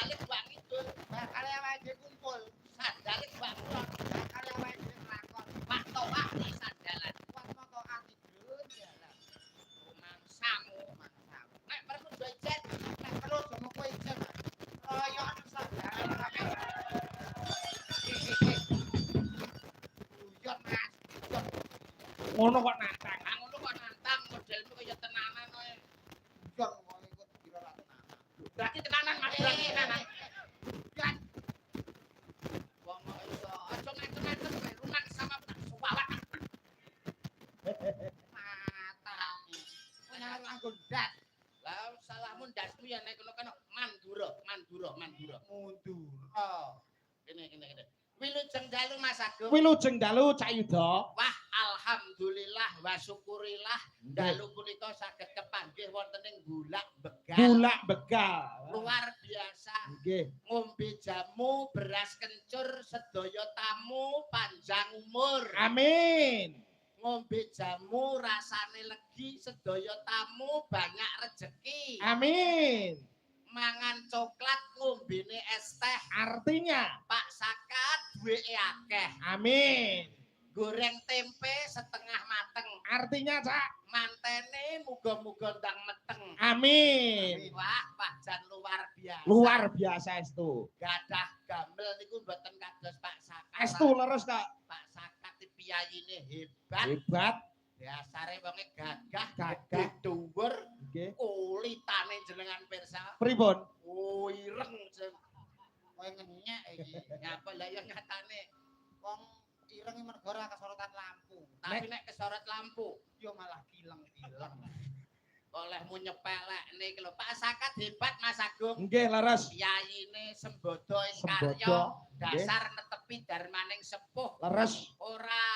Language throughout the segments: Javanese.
sandale Mbak Ngidul. Bakale awake kumpul. Sandale Mbak Kulon. Bakale awake nglakon. Pak Toah di sandalan. Kuat moto ati dhewe jalan. Rumangsamu. Mangsam. Nek perlu do ijen. Nek perlu jomo kowe ijen. Royokan sandale kabeh. Guyon Mas. Guyon. Ngono kok nantang. Ah ngono kok nantang modelmu kaya tenanan kowe. Guyon kok ikut kira ra tenanan. Berarti tenanan Mas, berarti tenanan. Kan Wong kok iso aja ngatur-ngatur kowe rumang sama tak suwawak. mata. Punya nganggo ndas. Lah salahmu ndasmu ya nek kono kan Mandura. Mundur. Oh. Kene. Wilujeng dalu Mas Agung. Wilujeng dalu Cak Yuda. Wah, alhamdulillah wa syukurillah dalu punika saged kepanggih wonten ing Bulak Begal. Bulak begal. Luar biasa. Nggih. Ngombe jamu, beras kencur, sedaya tamu panjang umur. Amin. Ngombe jamu rasane legi, sedaya tamu banyak rejeki. Amin. Mangan coklat, ngombene es teh. Artinya Pak Sakat duweke akeh. amin. Goreng tempe setengah mateng. Artinya Cak Mantene muga-muga ndang meteng. amin. Wah, Pak Jan luar biasa. Luar biasa estu. Gadah gambel niku mboten kados Pak Sakat. Estu leres Kak. Pak Sakat piyayine hebat. Hebat. Dasare wonge gagah, Gagah. dhuwur, Nggih. kulitane jenengan pirsa. Pripun? Oh, ireng Kowe ngenyek iki. ngapa lah ya nyatane. Wong ireng mergo ora kesorotan lampu. Tapi nek kesorot lampu, Yo malah kileng-kileng. olehmu nyepelek niki lho. Pak Sakat hebat Mas Agung. Nggih leres. Piyayine sembodo ing Sembodo, karya, nggih. dasar netepi darmaning sepuh. Leres. Ora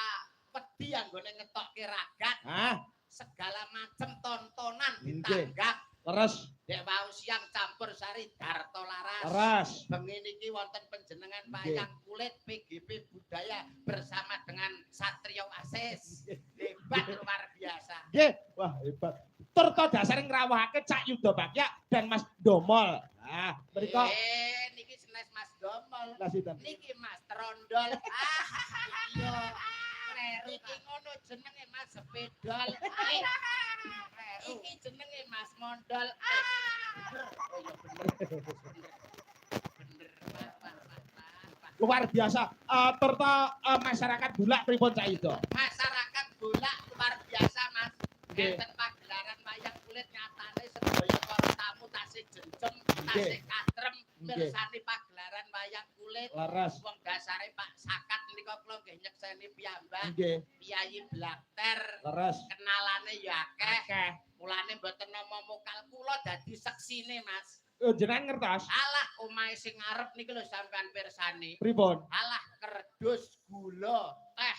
wedi anggone ngetokke ragat, Ah, segala macem tontonan Nggih. ditanggap. leres. Dek wau siang campur sari Darto Laras. Leres. Bengi niki wonten panjenengan Nggih. wayang kulit PGP Budaya bersama dengan Satrio Asis. Hebat luar biasa. Nggih, wah hebat. Turto dasare ngrawuhake Cak Yuda Bagya dan Mas Domol. Ah, mriku Niki senes Mas Domol. lah sinten? Niki Mas Trondol. Iya. Niki ngono jenenge Mas Sepedol. Iki jenenge Mas Mondol. Oh iya bener. Bener. Wah. Luar biasa. Turto masyarakat Bulak pripun Cak Yuda? Masyarakat Bulak luar biasa Mas. Nggih. Enten pagelaran wayang kulit nyatane sedaya para tamu tasih jenjem, tasih katrem Nggih. mirsani pagelaran wayang kulit. Leres. Wong dasare Pak Sakat menika kula nggih nyekseni piyambak. Nggih, Piyayi Blakter. leres. Kenalane ya akeh. Akeh. Mulane mboten nama mokal kula dadi seksine Mas. Jenengan ngertos? Alah omahe sing ngarep niki lho sampean pirsani. Pripun? Alah kerdus, gula, teh,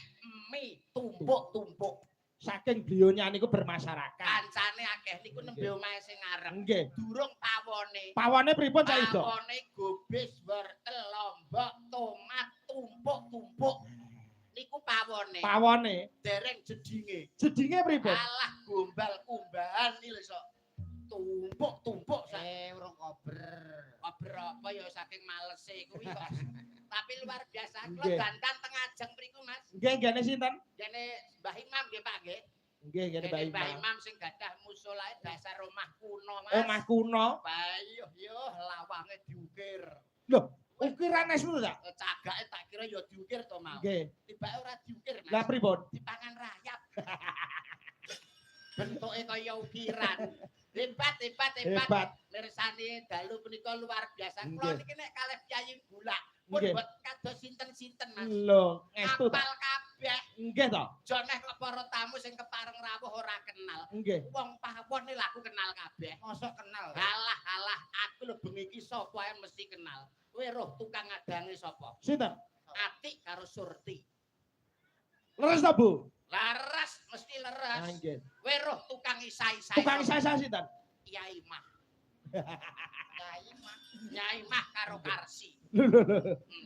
mie, tumpuk-tumpuk. Saking beliaunya niku bermasyarakat. Kancane akeh niku nembe omahe sing ngarep. Nggih. Durung pawone. Pawone pripun Cak Yuda? Pawone gobis, wortel, lombok, tomat, tumpuk-tumpuk. Niku pawone. Pawone. Dereng jedinge. Jedinge pripun? Alah gombal kumbahan iki lho sok. Tumpuk-tumpuk sak. Urung kober. Kober apa ya saking malese kuwi kok. Tapi luar biasa. Kula Nggih. dandan teng ajeng mriku Mas. Nggih, nggene sinten? Dene Mbah Imam nggih Pak nggih. Nggih, ngene Mbak Dene Mbah Imam. Imam sing gadah musolae dasar omah kuno Mas. Omah kuno. Bayo yo lawange diukir. Lho, ukiran es lho, Cak? Cagake tak kira ya diukir to mau. Nggih. Tibake ora diukir Mas. Lah pripun? Dipangan rayap. Bentuke kaya ukiran. Hebat. Hebat. Mirsani dalu punika luar biasa. Nggih. Kula niki nek kalih Piyayi Bulak pun Nggih. buat kados sinten-sinten Mas. Lho, estu ta? Apal kabeh. Nggih to? Joneh kok para tamu sing kepareng rawuh ora kenal. Nggih. Wong pawon iki aku kenal kabeh. Mosok kenal. Alah, aku lho bengi iki sapa ae mesti kenal. Kowe roh tukang ngadange sapa? Sinten? Atik karo Surti. Leres ta, Bu? Laras mesti leres. Ah, nggih. Kowe roh tukang isai-isai. Tukang saya sinten? Kiai Mah. Kiai mah. Nyai Mah karo Karsi. Lho.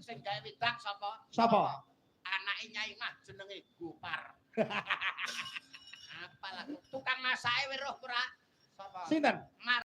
Sing gawe widak sapa? Sapa? Anake Nyai Mah jenenge Gopar. Apalah tukang masake kowe roh ora? Sapa? Sinten?